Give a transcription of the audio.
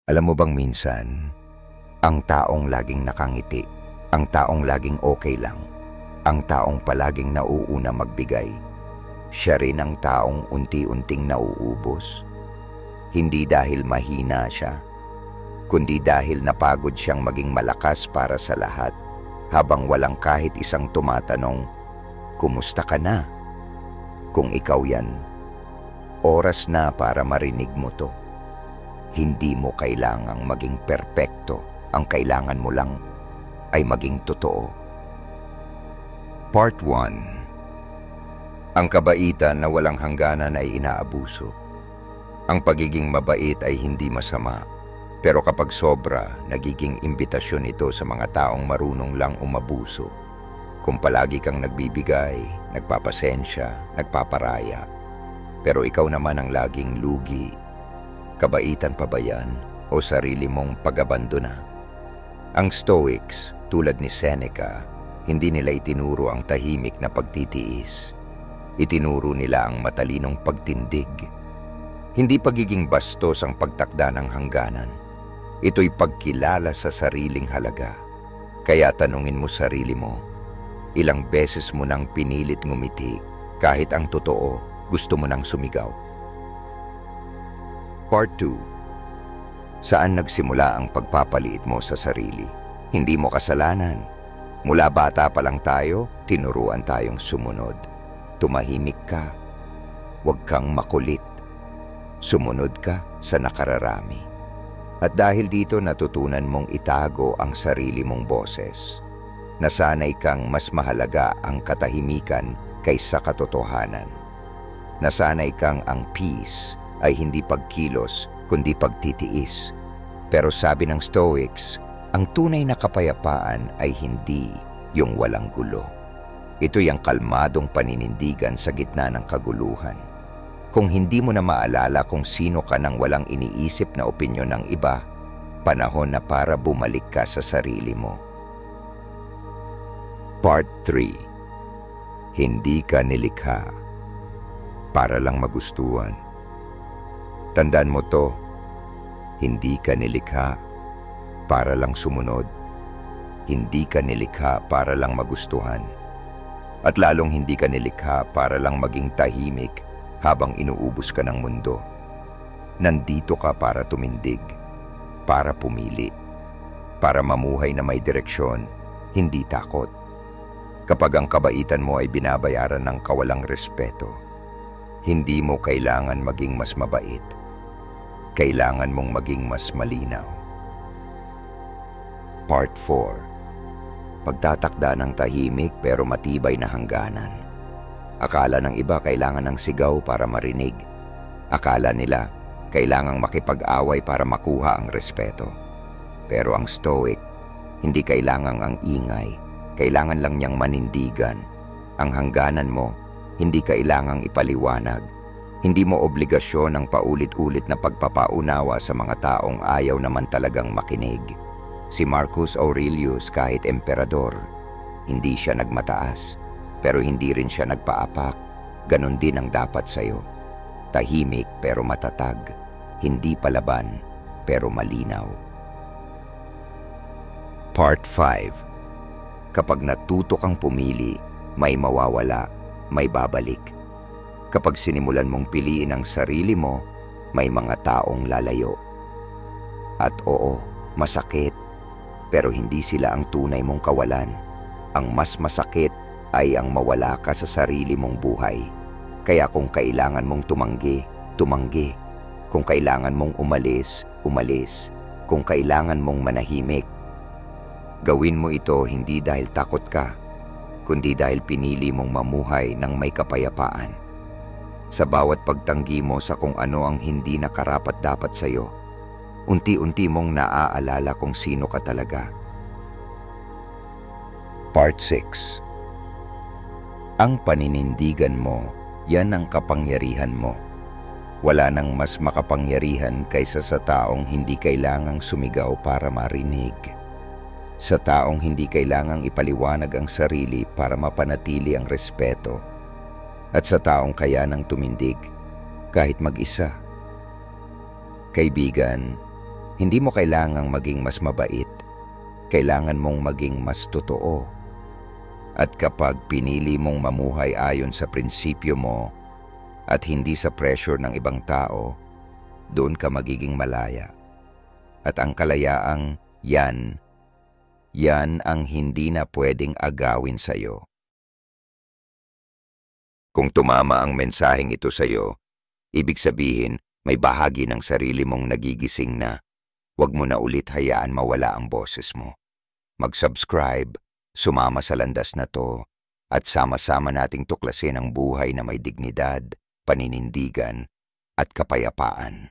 Alam mo bang minsan, ang taong laging nakangiti, ang taong laging okay lang, ang taong palaging nauuna magbigay, siya rin ang taong unti-unting nauubos. Hindi dahil mahina siya, kundi dahil napagod siyang maging malakas para sa lahat habang walang kahit isang tumatanong, "Kumusta ka na?" Kung ikaw yan, oras na para marinig mo to. Hindi mo kailangang maging perpekto. Ang kailangan mo lang ay maging totoo. Part 1. Ang kabaitan na walang hangganan ay inaabuso. Ang pagiging mabait ay hindi masama, pero kapag sobra, nagiging imbitasyon ito sa mga taong marunong lang umabuso. Kung palagi kang nagbibigay, nagpapasensya, nagpaparaya, pero ikaw naman ang laging lugi, kabaitan pa ba yan o sarili mong pag-abandona? Ang Stoics, tulad ni Seneca, hindi nila itinuro ang tahimik na pagtitiis. Itinuro nila ang matalinong pagtindig. Hindi pagiging bastos ang pagtakda ng hangganan. Ito'y pagkilala sa sariling halaga. Kaya tanungin mo sarili mo, ilang beses mo nang pinilit ngumiti kahit ang totoo gusto mo nang sumigaw? Part 2. Saan nagsimula ang pagpapaliit mo sa sarili? Hindi mo kasalanan. Mula bata pa lang tayo, tinuruan tayong sumunod. Tumahimik ka. Huwag kang makulit. Sumunod ka sa nakararami. At dahil dito natutunan mong itago ang sarili mong boses. Nasanay kang mas mahalaga ang katahimikan kaysa katotohanan. Nasanay kang ang peace ay hindi pagkilos kundi pagtitiis. Pero sabi ng Stoics, ang tunay na kapayapaan ay hindi yung walang gulo. Ito'y ang kalmadong paninindigan sa gitna ng kaguluhan. Kung hindi mo na maalala kung sino ka nang walang iniisip na opinyon ng iba, panahon na para bumalik ka sa sarili mo. Part 3. Hindi ka nilikha para lang magustuhan. Tandaan mo to, hindi ka nilikha para lang sumunod. Hindi ka nilikha para lang magustuhan. At lalong hindi ka nilikha para lang maging tahimik habang inuubos ka ng mundo. Nandito ka para tumindig, para pumili, para mamuhay na may direksyon, hindi takot. Kapag ang kabaitan mo ay binabayaran ng kawalang respeto, hindi mo kailangan maging mas mabait. Kailangan mong maging mas malinaw. Part 4. Pagtatakda ng tahimik pero matibay na hangganan. Akala ng iba kailangan ng sigaw para marinig. Akala nila kailangang makipag-away para makuha ang respeto. Pero ang Stoic, hindi kailangang ang ingay. Kailangan lang niyang manindigan. Ang hangganan mo, hindi kailangang ipaliwanag. Hindi mo obligasyon ang paulit-ulit na pagpapaunawa sa mga taong ayaw naman talagang makinig. Si Marcus Aurelius kahit emperador, hindi siya nagmataas, pero hindi rin siya nagpaapak. Ganon din ang dapat sa'yo. Tahimik pero matatag, hindi palaban pero malinaw. Part 5. Kapag natuto kang pumili, may mawawala, may babalik. Kapag sinimulan mong piliin ang sarili mo, may mga taong lalayo. At oo, masakit, pero hindi sila ang tunay mong kawalan. Ang mas masakit ay ang mawala ka sa sarili mong buhay. Kaya kung kailangan mong tumanggi, tumanggi. Kung kailangan mong umalis, umalis. Kung kailangan mong manahimik, gawin mo ito hindi dahil takot ka, kundi dahil pinili mong mamuhay ng may kapayapaan. Sa bawat pagtanggi mo sa kung ano ang hindi nakarapat-dapat sa'yo, unti-unti mong naaalala kung sino ka talaga. Part 6. Ang paninindigan mo, yan ang kapangyarihan mo. Wala nang mas makapangyarihan kaysa sa taong hindi kailangang sumigaw para marinig. Sa taong hindi kailangang ipaliwanag ang sarili para mapanatili ang respeto. At sa taong kaya nang tumindig kahit mag-isa. Kaibigan, Hindi mo kailangang maging mas mabait. Kailangan mong maging mas totoo. At kapag pinili mong mamuhay ayon sa prinsipyo mo at hindi sa pressure ng ibang tao, doon ka magiging malaya. At ang kalayaang yan ang hindi na pwedeng agawin sa'yo. Kung tumama ang mensaheng ito sa'yo, ibig sabihin may bahagi ng sarili mong nagigising na. Huwag mo na ulit hayaan mawala ang boses mo. Mag-subscribe, sumama sa landas na to, at sama-sama nating tuklasin ang buhay na may dignidad, paninindigan, at kapayapaan.